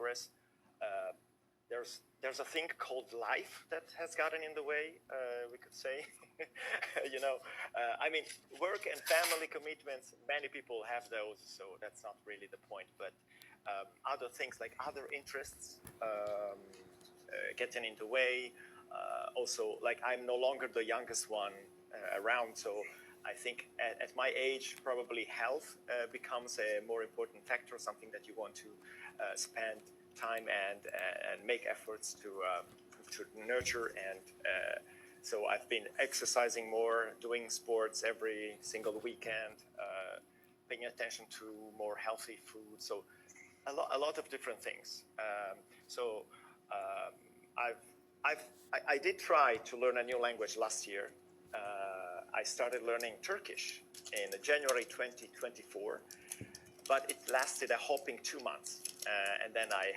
progress. There's a thing called life that has gotten in the way, we could say. I mean, work and family commitments, many people have those, so that's not really the point. But other things like other interests getting in the way. Also, like I'm no longer the youngest one around, so I think at my age, probably health becomes a more important factor, something that you want to spend time and make efforts to nurture. And so I've been exercising more, doing sports every single weekend, paying attention to more healthy food. So a lot of different things. I did try to learn a new language last year. I started learning Turkish in January 2024, but it lasted a whopping 2 months, and then I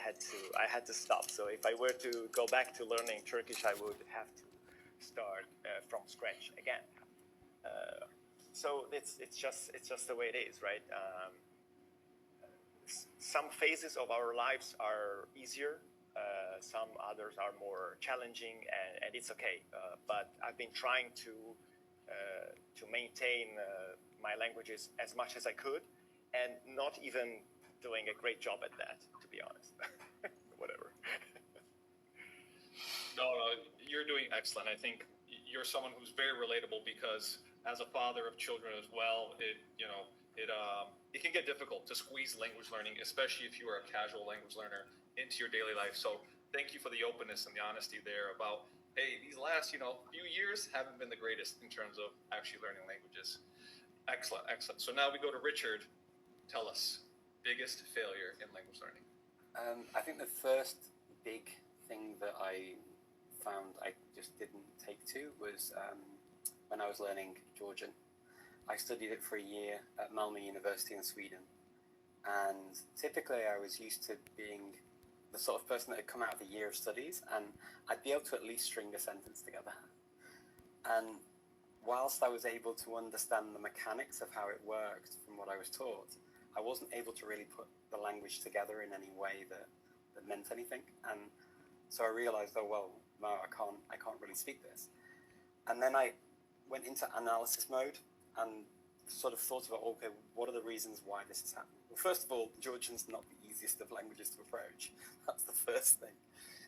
had to stop. So if I were to go back to learning Turkish, I would have to start from scratch again. So it's just the way it is, right? Some phases of our lives are easier. Some others are more challenging, and it's okay. But I've been trying to maintain my languages as much as I could, and not even doing a great job at that, to be honest. Whatever. No, you're doing excellent. I think you're someone who's very relatable, because as a father of children as well, it can get difficult to squeeze language learning, especially if you are a casual language learner, into your daily life. So thank you for the openness and the honesty there about, hey, these last few years haven't been the greatest in terms of actually learning languages. Excellent. So now we go to Richard. Tell us, biggest failure in language learning. I think the first big thing that I found I just didn't take to was when I was learning Georgian. I studied it for a year at Malmö University in Sweden, and typically I was used to being the sort of person that had come out of a year of studies, and I'd be able to at least string a sentence together. And whilst I was able to understand the mechanics of how it worked from what I was taught, I wasn't able to really put the language together in any way that meant anything. And so I realized, oh, well, no, I can't really speak this. And then I went into analysis mode and sort of thought about, okay, what are the reasons why this is happening? Well, first of all, Georgian's not the easiest of languages to approach. That's the first thing.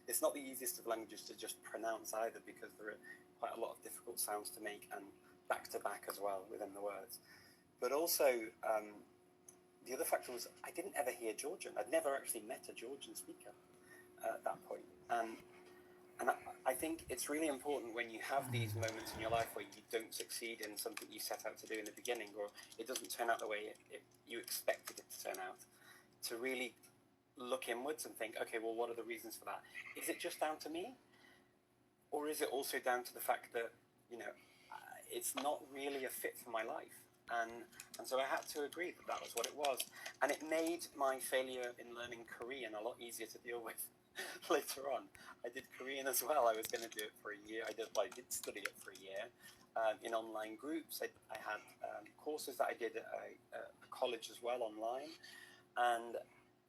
It's not the easiest of languages to just pronounce either, because there are quite a lot of difficult sounds to make, and back to back as well within the words. But also, the other factor was I didn't ever hear Georgian. I'd never actually met a Georgian speaker at that point. And I think it's really important when you have these moments in your life where you don't succeed in something you set out to do in the beginning, or it doesn't turn out the way you expected it to turn out, to really look inwards and think, okay, well, what are the reasons for that? Is it just down to me? Or is it also down to the fact that, it's not really a fit for my life? And so I had to agree that was what it was. And it made my failure in learning Korean a lot easier to deal with later on. I did Korean as well. I was going to do it for a year. I did study it for a year in online groups. I had courses that I did at a college as well online. And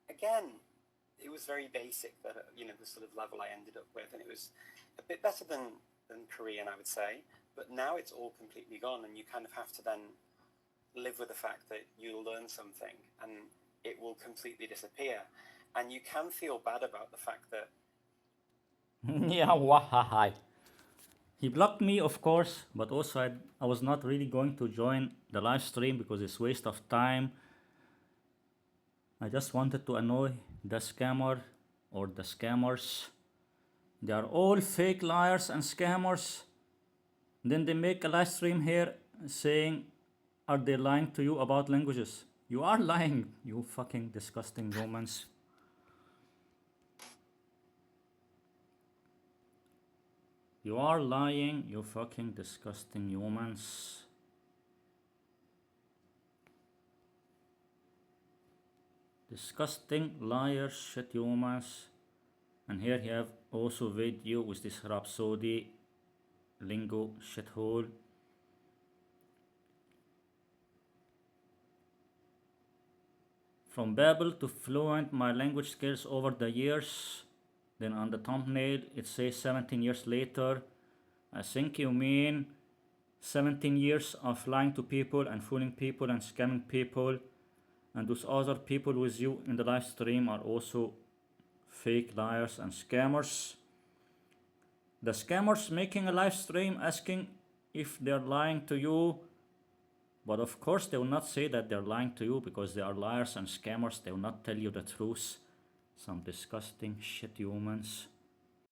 again, it was very basic, the sort of level I ended up with. And it was a bit better than Korean, I would say. But now it's all completely gone, and you kind of have to then live with the fact that you'll learn something and it will completely disappear. And you can feel bad about the fact that... Yeah, why? He blocked me, of course, but also I was not really going to join the live stream because it's waste of time. I just wanted to annoy the scammer or the scammers. They are all fake liars and scammers. Then they make a live stream here saying, are they lying to you about languages? You are lying, you fucking disgusting humans. You are lying, you fucking disgusting humans. Disgusting liars, shit humans. And here you have also video with this Rhapsody lingo shithole. From Babel to fluent, my language skills over the years. Then on the thumbnail it says 17 years later. I think you mean 17 years of lying to people and fooling people and scamming people, and those other people with you in the live stream are also fake liars and scammers. The scammers making a live stream asking if they're lying to you, but of course they will not say that they're lying to you because they are liars and scammers. They will not tell you the truth. Some disgusting shit humans.